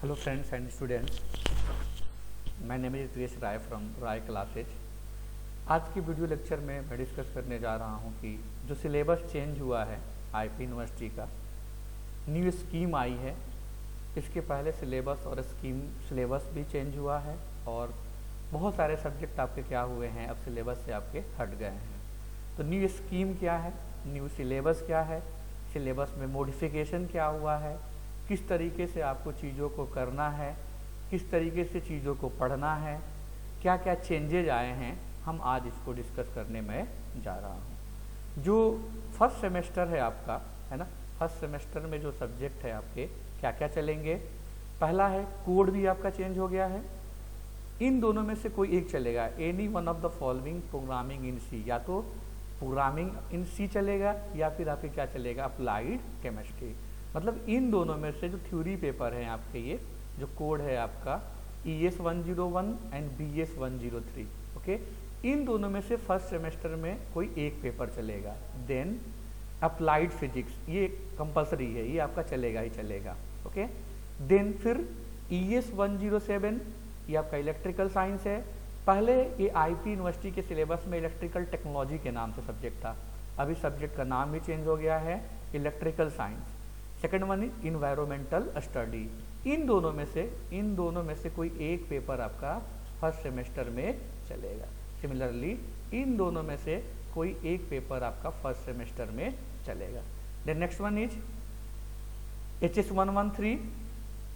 Hello friends and students, my name is Ritesh Rai from Rai Classes। आज की video lecture में मैं discuss करने जा रहा हूं कि जो सिलेबस चेंज हुआ है आईपी यूनिवर्सिटी का, न्यू स्कीम आई है। इसके पहले सिलेबस और सिलेबस भी चेंज हुआ है और बहुत सारे सब्जेक्ट आपके क्या हुए हैं, अब सिलेबस से आपके हट गए हैं। तो न्यू स्कीम क्या है, न्यू सिलेबस क्या है, सिलेबस में मॉडिफिकेशन क्या हुआ है, किस तरीके से आपको चीज़ों को करना है, किस तरीके से चीज़ों को पढ़ना है, क्या क्या चेंजेज आए हैं, हम आज इसको डिस्कस करने में जा रहा हूँ। जो फर्स्ट सेमेस्टर है आपका, है ना, फर्स्ट सेमेस्टर में जो सब्जेक्ट है आपके क्या क्या चलेंगे। पहला है कोड, भी आपका चेंज हो गया है। इन दोनों में से कोई एक चलेगा, any one of the following programming in C, या तो प्रोग्रामिंग इन सी चलेगा या फिर आपके क्या चलेगा, अप्लाइड केमिस्ट्री। मतलब इन दोनों में से जो थ्योरी पेपर है आपके, ये जो कोड है आपका ES 101 एंड BS 103, ओके, इन दोनों में से फर्स्ट सेमेस्टर में कोई एक पेपर चलेगा। देन अप्लाइड फिजिक्स, ये कंपलसरी है, ये आपका चलेगा ही चलेगा, ओके। देन फिर ES 107, ये आपका इलेक्ट्रिकल साइंस है। पहले ये आईपी यूनिवर्सिटी के सिलेबस में इलेक्ट्रिकल टेक्नोलॉजी के नाम से सब्जेक्ट था, अभी सब्जेक्ट का नाम भी चेंज हो गया है, electrical science. Second one is environmental study. इन दोनों में से कोई एक पेपर आपका फर्स्ट सेमेस्टर में चलेगा। सिमिलरली इन दोनों में से कोई एक पेपर आपका फर्स्ट सेमेस्टर में चलेगा। Then next one is HS 113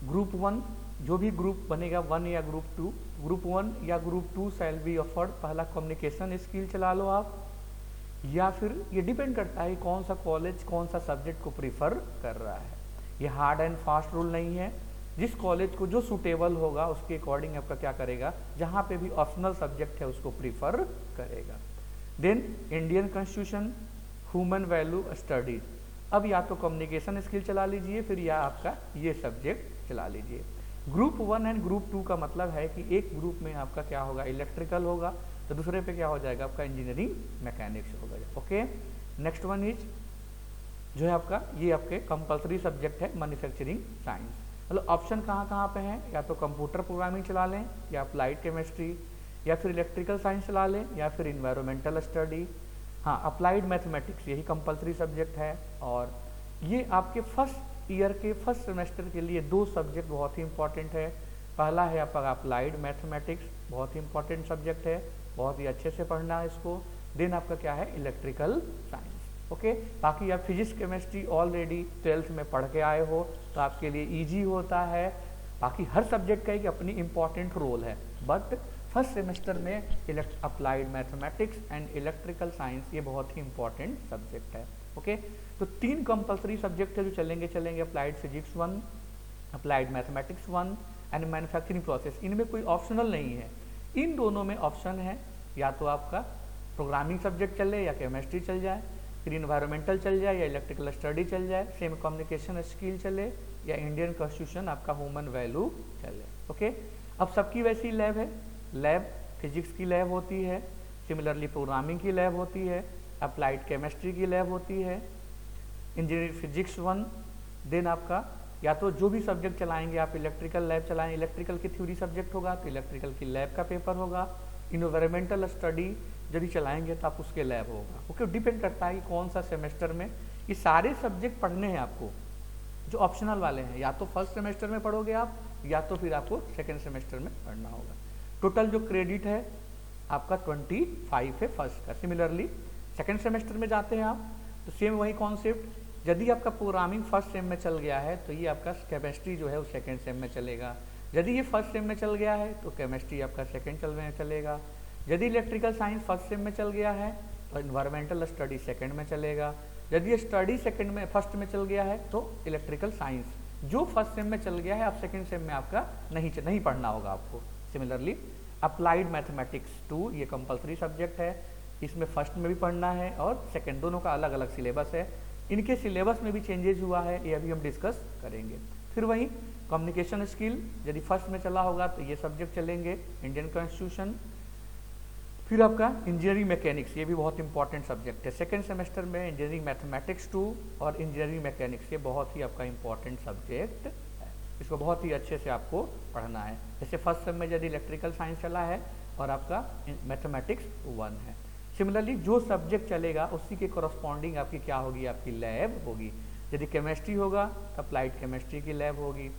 group 1, जो भी ग्रुप बनेगा 1 या ग्रुप 2, ग्रुप 1 या ग्रुप 2 शैल बी ऑफर्ड। पहला कम्युनिकेशन स्किल चला लो आप, या फिर ये डिपेंड करता है कौन सा कॉलेज कौन सा सब्जेक्ट को प्रीफर कर रहा है। ये हार्ड एंड फास्ट रूल नहीं है, जिस कॉलेज को जो सूटेबल होगा उसके अकॉर्डिंग आपका क्या करेगा, जहाँ पे भी ऑप्शनल सब्जेक्ट है उसको प्रीफर करेगा। Then Indian constitution, human value studies. अब या तो कम्युनिकेशन स्किल चला लीजिए, फिर या आपका ये सब्जेक्ट चला लीजिए। ग्रुप 1 एंड ग्रुप 2 का मतलब है कि एक ग्रुप में आपका क्या होगा, इलेक्ट्रिकल होगा, तो दूसरे पे क्या हो जाएगा आपका इंजीनियरिंग मैकेनिक्स होगा, ओके। नेक्स्ट वन इज जो है आपका, ये आपके कंपलसरी सब्जेक्ट है मैन्युफैक्चरिंग साइंस। मतलब ऑप्शन कहाँ कहाँ पे हैं, या तो कंप्यूटर प्रोग्रामिंग चला लें, या अप्लाइड केमिस्ट्री, या फिर इलेक्ट्रिकल साइंस चला लें, या फिर इन्वायरमेंटल स्टडी। हाँ, अप्लाइड मैथमेटिक्स यही कंपलसरी सब्जेक्ट है। और ये आपके फर्स्ट ईयर के फर्स्ट सेमेस्टर के लिए दो सब्जेक्ट बहुत ही इंपॉर्टेंट है। पहला है आपका अप्लाइड मैथमेटिक्स, बहुत ही इंपॉर्टेंट सब्जेक्ट है, बहुत ही अच्छे से पढ़ना है इसको। देन आपका क्या है, इलेक्ट्रिकल साइंस, ओके। बाकी आप फिजिक्स केमिस्ट्री ऑलरेडी 12th में पढ़ के आए हो तो आपके लिए इजी होता है। बाकी हर सब्जेक्ट का एक अपनी इंपॉर्टेंट रोल है, बट फर्स्ट सेमेस्टर में applied mathematics and electrical science ये बहुत ही इंपॉर्टेंट सब्जेक्ट है, ओके। तो 3 कंपलसरी सब्जेक्ट है जो चलेंगे। Applied physics 1, applied mathematics 1 and manufacturing process. इनमें कोई ऑप्शनल नहीं है, इन दोनों में ऑप्शन है, या तो आपका प्रोग्रामिंग सब्जेक्ट चले या केमिस्ट्री चल जाए, फिर इन्वायरमेंटल चल जाए या इलेक्ट्रिकल स्टडी चल जाए, सेम कम्युनिकेशन स्किल चले, या इंडियन कॉन्स्टिट्यूशन आपका ह्यूमन वैल्यू चले, ओके। अब सबकी वैसी लैब है, लैब फिजिक्स की लैब होती है, सिमिलरली प्रोग्रामिंग की लैब होती है, अप्लाइड केमिस्ट्री की लैब होती है, इंजीनियरिंग फिजिक्स 1। देन आपका या तो जो भी सब्जेक्ट चलाएंगे आप, इलेक्ट्रिकल लैब चलाएं, इलेक्ट्रिकल की थ्योरी सब्जेक्ट होगा तो इलेक्ट्रिकल की लैब का पेपर होगा। इन्वायरमेंटल स्टडी यदि चलाएंगे तो आप उसके लैब होगा, ओके। डिपेंड करता है कि कौन सा सेमेस्टर में ये सारे सब्जेक्ट पढ़ने हैं आपको, जो ऑप्शनल वाले हैं, या तो फर्स्ट सेमेस्टर में पढ़ोगे आप, या तो फिर आपको सेकेंड सेमेस्टर में पढ़ना होगा। टोटल जो क्रेडिट है आपका 25 है फर्स्ट का। सिमिलरली सेकेंड सेमेस्टर में जाते हैं आप तो सेम वही कॉन्सेप्ट, यदि आपका प्रोग्रामिंग फर्स्ट सेम में चल गया है तो ये आपका केमिस्ट्री जो है वो सेकेंड सेम में चलेगा। यदि ये फर्स्ट सेम में चल गया है तो केमिस्ट्री आपका सेकेंड चलेगा। यदि इलेक्ट्रिकल साइंस फर्स्ट सेम में चल गया है तो इन्वायरमेंटल स्टडी सेकेंड में चलेगा। यदि स्टडी फर्स्ट में चल गया है तो इलेक्ट्रिकल साइंस जो फर्स्ट सेम में चल गया है, अब सेकेंड सेम में आपका नहीं पढ़ना होगा आपको। सिमिलरली अप्लाइड मैथमेटिक्स 2 ये कंपलसरी सब्जेक्ट है, इसमें फर्स्ट में भी पढ़ना है और सेकेंड, दोनों का अलग अलग सिलेबस है। इनके सिलेबस में भी चेंजेस हुआ है, ये अभी हम डिस्कस करेंगे। फिर वही कम्युनिकेशन स्किल, यदि फर्स्ट में चला होगा तो ये सब्जेक्ट चलेंगे, इंडियन कॉन्स्टिट्यूशन। फिर आपका इंजीनियरिंग मैकेनिक्स, ये भी बहुत इंपॉर्टेंट सब्जेक्ट है। सेकेंड सेमेस्टर में इंजीनियरिंग मैथमेटिक्स 2 और इंजीनियरिंग मैकेनिक्स, ये बहुत ही आपका इंपॉर्टेंट सब्जेक्ट है। इसको बहुत ही अच्छे से आपको पढ़ना है। जैसे फर्स्ट सेम में यदि इलेक्ट्रिकल साइंस चला है और आपका मैथमेटिक्स 1 है, सिमिलरली जो सब्जेक्ट चलेगा उसी के कॉरस्पॉन्डिंग आपकी क्या होगी, आपकी लैब होगी। यदि केमिस्ट्री होगा तो अप्लाइड केमिस्ट्री की लैब होगी।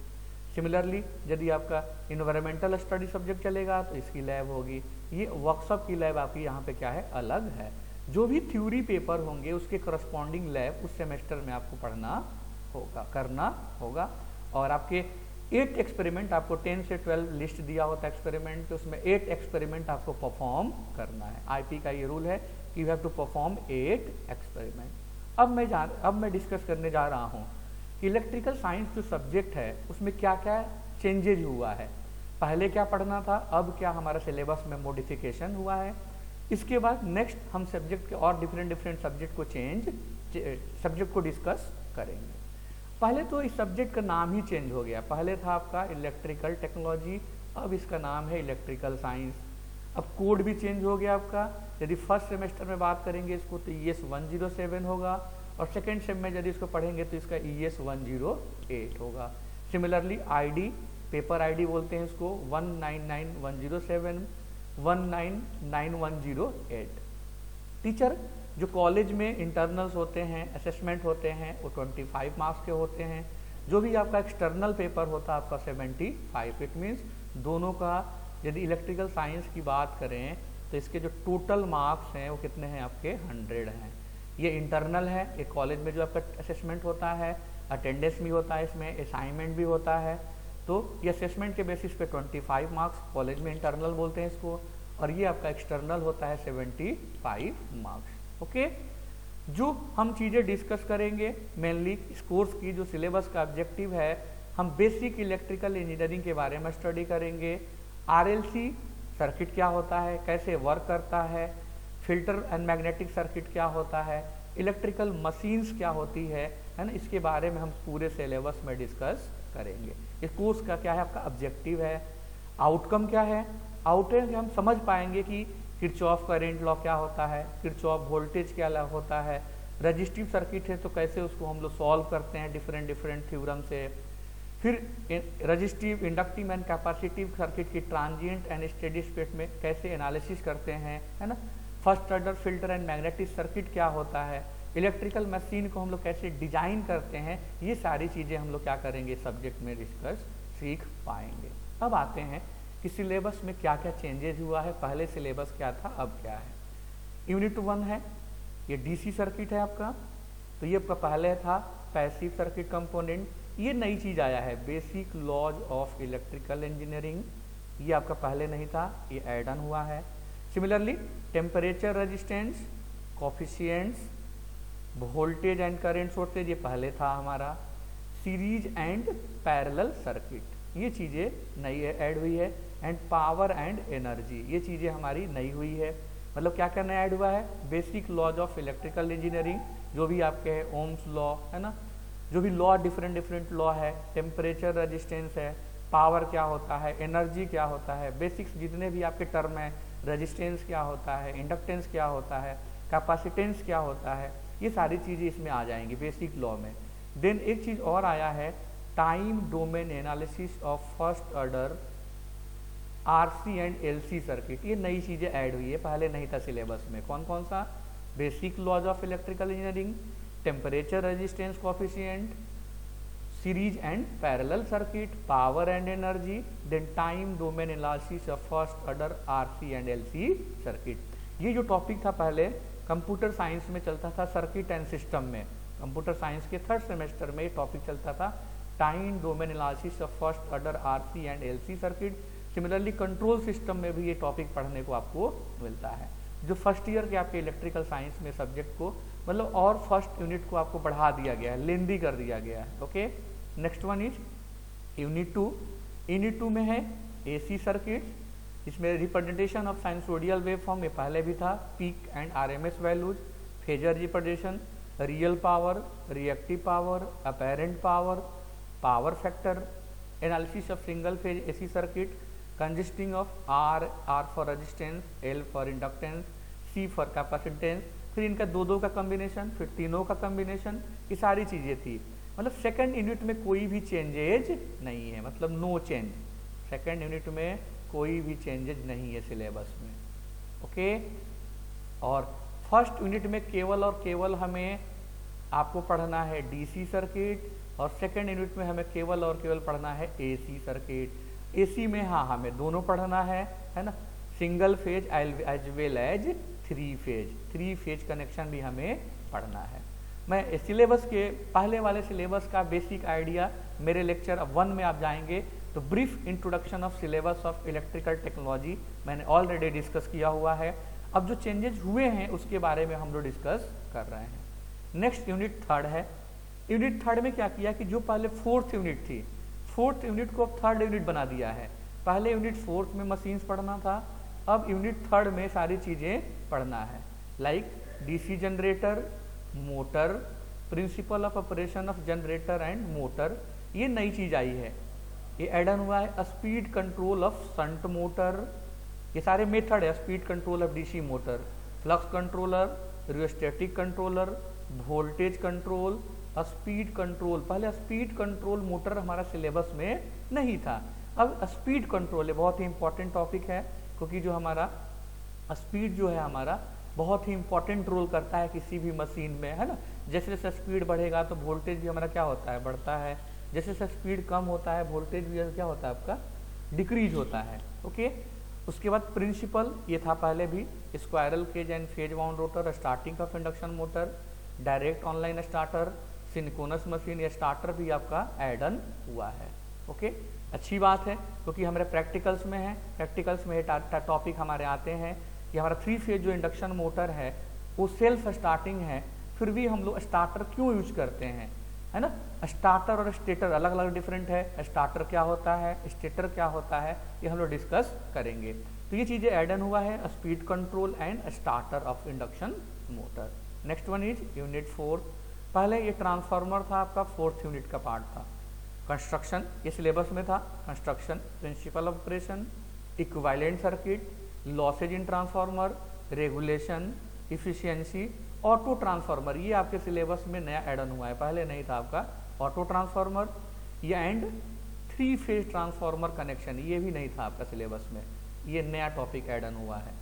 सिमिलरली यदि आपका इन्वायरमेंटल स्टडी सब्जेक्ट चलेगा तो इसकी लैब होगी। ये वर्कशॉप की लैब आपकी यहाँ पे क्या है, अलग है। जो भी थ्योरी पेपर होंगे उसके करस्पॉन्डिंग लैब उस सेमेस्टर में आपको पढ़ना होगा, करना होगा। और आपके 8 एक्सपेरिमेंट, आपको 10 से 12 लिस्ट दिया होता है एक्सपेरिमेंट, तो उसमें 8 एक्सपेरिमेंट आपको परफॉर्म करना है। आईपी का ये रूल है कि you have to perform 8 experiment. अब मैं डिस्कस करने जा रहा हूँ कि इलेक्ट्रिकल साइंस जो सब्जेक्ट है उसमें क्या क्या चेंजेज हुआ है। पहले क्या पढ़ना था, अब क्या हमारा सिलेबस में मॉडिफिकेशन हुआ है। इसके बाद नेक्स्ट हम सब्जेक्ट के और डिफरेंट सब्जेक्ट को डिस्कस करेंगे। पहले तो इस सब्जेक्ट का नाम ही चेंज हो गया। पहले था आपका इलेक्ट्रिकल टेक्नोलॉजी, अब इसका नाम है इलेक्ट्रिकल साइंस। अब कोड भी चेंज हो गया आपका। यदि फर्स्ट सेमेस्टर में बात करेंगे इसको तो ES 107 होगा, और सेकेंड सेम में यदि इसको पढ़ेंगे तो इसका ES 108 होगा। सिमिलरली आईडी, पेपर आईडी बोलते हैं इसको, 199107 199108। टीचर जो कॉलेज में इंटरनल्स होते हैं, असेसमेंट होते हैं, वो 25 मार्क्स के होते हैं। जो भी आपका एक्सटर्नल पेपर होता है आपका 75। इट मीन्स दोनों का, यदि इलेक्ट्रिकल साइंस की बात करें तो इसके जो टोटल मार्क्स हैं वो कितने हैं, आपके 100 हैं। ये इंटरनल है। एक कॉलेज में जो आपका असेसमेंट होता है, अटेंडेंस भी होता है, इसमें असाइनमेंट भी होता है, तो ये असेसमेंट के बेसिस पे 25 मार्क्स, कॉलेज में इंटरनल बोलते हैं इसको, और ये आपका एक्सटर्नल होता है 75 मार्क्स। ओके, जो हम चीज़ें डिस्कस करेंगे मेनली इस कोर्स की, जो सिलेबस का ऑब्जेक्टिव है, हम बेसिक इलेक्ट्रिकल इंजीनियरिंग के बारे में स्टडी करेंगे। RLC सर्किट क्या होता है, कैसे वर्क करता है, फिल्टर एंड मैग्नेटिक सर्किट क्या होता है, इलेक्ट्रिकल मशीन्स क्या होती है ना, इसके बारे में हम पूरे सिलेबस में डिस्कस करेंगे। इस कोर्स का क्या है, आपका ऑब्जेक्टिव है। आउटकम क्या है, आउटकम हम समझ पाएंगे कि किरचॉफ करंट लॉ क्या होता है, किरचॉफ वोल्टेज क्या होता है, रजिस्टिव सर्किट है तो कैसे उसको हम लोग सॉल्व करते हैं डिफरेंट थ्योरम से। फिर resistive, inductive and capacitive circuit की ट्रांजिएंट एंड स्टेडी स्टेट में कैसे एनालिसिस करते हैं, है ना। First order filter and magnetic circuit क्या होता है, इलेक्ट्रिकल मशीन को हम लोग कैसे डिजाइन करते हैं, ये सारी चीज़ें हम लोग क्या करेंगे सब्जेक्ट में डिस्कस सीख पाएंगे। अब आते हैं कि सिलेबस में क्या क्या चेंजेज हुआ है। पहले सिलेबस क्या था, अब क्या है। यूनिट 1 है, ये DC सर्किट है आपका, तो ये पहले था पैसिव सर्किट कंपोनेंट। ये नई चीज़ आया है, basic laws of electrical engineering, ये आपका पहले नहीं था, ये ऐड ऑन हुआ है। Similarly temperature resistance, coefficients, voltage and current sources, ये पहले था हमारा। सीरीज एंड पैरेलल सर्किट, ये चीज़ें नई ऐड हुई है। एंड पावर एंड एनर्जी, ये चीज़ें हमारी नई हुई है। मतलब क्या क्या नया ऐड हुआ है, basic laws of electrical engineering, जो भी आपके है ओम्स लॉ, है ना, जो भी लॉ डिफरेंट लॉ है, टेम्परेचर रेजिस्टेंस है, पावर क्या होता है, एनर्जी क्या होता है, बेसिक्स जितने भी आपके टर्म है, रेजिस्टेंस क्या होता है, इंडक्टेंस क्या होता है, कैपेसिटेंस क्या होता है, ये सारी चीज़ें इसमें आ जाएंगी बेसिक लॉ में। देन एक चीज़ और आया है, time domain analysis of first order RC and LC circuit, ये नई चीज़ें ऐड हुई है, पहले नहीं था सिलेबस में। कौन कौन सा, basic laws of electrical engineering, temperature resistance coefficient, series and parallel circuit, power and energy, then time domain analysis of first order RC and LC circuit. ये जो टॉपिक था पहले कंप्यूटर साइंस में चलता था, सर्किट एंड सिस्टम में, computer science के 3rd semester में ये टॉपिक चलता था, time domain analysis of first order RC and LC circuit. Similarly control system में भी ये टॉपिक पढ़ने को आपको मिलता है। जो फर्स्ट ईयर के आपके इलेक्ट्रिकल साइंस में सब्जेक्ट को, मतलब और फर्स्ट यूनिट को आपको बढ़ा दिया गया है, लेंदी कर दिया गया है। Okay, next one is unit 2। Unit 2 में है AC सर्किट, इसमें representation of sinusoidal wave form, ये पहले भी था, peak and RMS values, phasor representation, real power, reactive power, apparent power, power factor, analysis of single phase AC circuit consisting of R for resistance, L for inductance, C for capacitance, फिर इनका दो का combination, फिर तीनों का combination, ये सारी चीज़ें थी। मतलब सेकंड यूनिट में कोई भी चेंजेज नहीं है, मतलब नो चेंज, सेकंड यूनिट में कोई भी चेंजेज नहीं है सिलेबस में। ओके, और फर्स्ट यूनिट में केवल और केवल हमें आपको पढ़ना है डीसी सर्किट, और सेकंड यूनिट में हमें केवल और केवल पढ़ना है एसी सर्किट। एसी में हाँ हमें दोनों पढ़ना है ना, single phase as well as three phase connection भी हमें पढ़ना है। मैं सिलेबस के पहले वाले सिलेबस का बेसिक आइडिया मेरे लेक्चर 1 में आप जाएंगे तो brief introduction of syllabus of electrical technology मैंने ऑलरेडी डिस्कस किया हुआ है। अब जो चेंजेस हुए हैं उसके बारे में हम लोग डिस्कस कर रहे हैं। नेक्स्ट यूनिट थर्ड है। यूनिट थर्ड में क्या किया कि जो पहले फोर्थ यूनिट थी, फोर्थ यूनिट को अब थर्ड यूनिट बना दिया है। पहले यूनिट फोर्थ में मशीन्स पढ़ना था, अब यूनिट थर्ड में सारी चीज़ें पढ़ना है, like DC generator, motor, principle of operation of generator and motor, ये नई चीज़ आई है। ये एड ऑन हुआ है speed control of shunt motor, ये सारे मेथड है, speed control of DC motor, flux controller, rheostatic controller, voltage control, speed control. पहले स्पीड कंट्रोल मोटर हमारा सिलेबस में नहीं था, अब स्पीड कंट्रोल है, बहुत ही इंपॉर्टेंट टॉपिक है, क्योंकि जो हमारा स्पीड जो है हमारा बहुत ही इंपॉर्टेंट रोल करता है किसी भी मशीन में, है ना। जैसे जैसे स्पीड बढ़ेगा तो वोल्टेज भी हमारा क्या होता है, बढ़ता है। जैसे जैसे स्पीड कम होता है वोल्टेज भी क्या होता है आपका, डिक्रीज होता है। ओके, उसके बाद प्रिंसिपल, ये था पहले भी, squirrel cage and phase wound rotor, starting of induction motor, direct online starter, synchronous machine, या स्टार्टर भी आपका एड ऑन हुआ है। ओके, अच्छी बात है, क्योंकि हमारे प्रैक्टिकल्स में है, प्रैक्टिकल्स में टॉपिक हमारे आते हैं कि हमारा 3 फेज जो इंडक्शन मोटर है वो सेल्फ स्टार्टिंग है, फिर भी हम लोग स्टार्टर क्यों यूज करते हैं, है ना। स्टार्टर और स्टेटर अलग अलग डिफरेंट है, स्टार्टर क्या होता है, स्टेटर क्या होता है, ये हम लोग डिस्कस करेंगे। तो ये चीज़ें एड ऑन हुआ है, speed control and starter of induction motor. Next one is unit 4। पहले ये ट्रांसफार्मर था आपका, फोर्थ यूनिट का पार्ट था। कंस्ट्रक्शन, ये सिलेबस में था, construction, principle operation, equivalent circuit, losses in transformer, regulation, efficiency, auto transformer, ये आपके सिलेबस में नया एड ऑन हुआ है, पहले नहीं था आपका। ऑटो ट्रांसफार्मर ये एंड 3 फेज ट्रांसफार्मर कनेक्शन, ये भी नहीं था आपका सिलेबस में, ये नया टॉपिक एड ऑन हुआ है।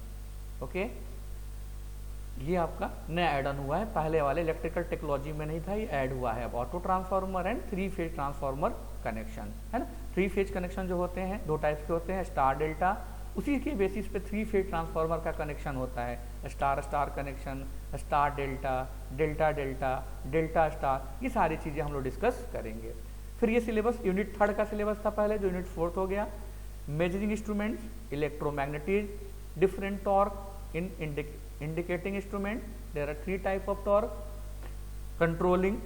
ओके, ये आपका नया एड ऑन हुआ है, पहले वाले इलेक्ट्रिकल टेक्नोलॉजी में नहीं था, ये ऐड हुआ है। अब auto transformer and 3 phase transformer connection, है ना। 3 फेज कनेक्शन जो होते हैं 2 टाइप्स के होते हैं, स्टार डेल्टा, उसी के बेसिस पे 3 फेज ट्रांसफार्मर का कनेक्शन होता है, star star connection, star delta, delta delta, delta star, ये सारी चीज़ें हम लोग डिस्कस करेंगे। फिर ये सिलेबस यूनिट थर्ड का सिलेबस था पहले, जो यूनिट फोर्थ हो गया। Measuring instruments, electromagnetism, different torque in indicating instrument, there are 3 type of torque, controlling,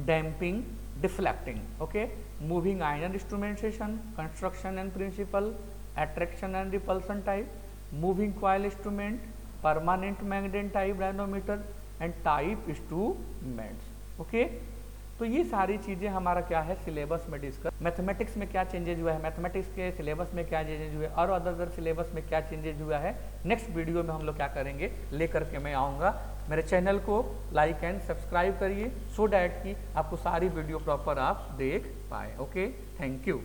damping, deflecting. Okay, moving iron instrumentation, construction and principle, attraction and repulsion type, moving coil instrument, permanent magnet type dynamometer and type instruments. Okay, तो ये सारी चीज़ें हमारा क्या है syllabus में discuss. Mathematics में क्या चेंजेज हुआ है, मैथमेटिक्स के सिलेबस में क्या चेंजेज हुए और अदर सिलेबस में क्या चेंजेज हुआ है, नेक्स्ट वीडियो में हम लोग क्या करेंगे लेकर के मैं आऊँगा। मेरे चैनल को लाइक एंड सब्सक्राइब करिए, सो डैट कि आपको सारी वीडियो प्रॉपर आप देख पाए। Okay, thank you.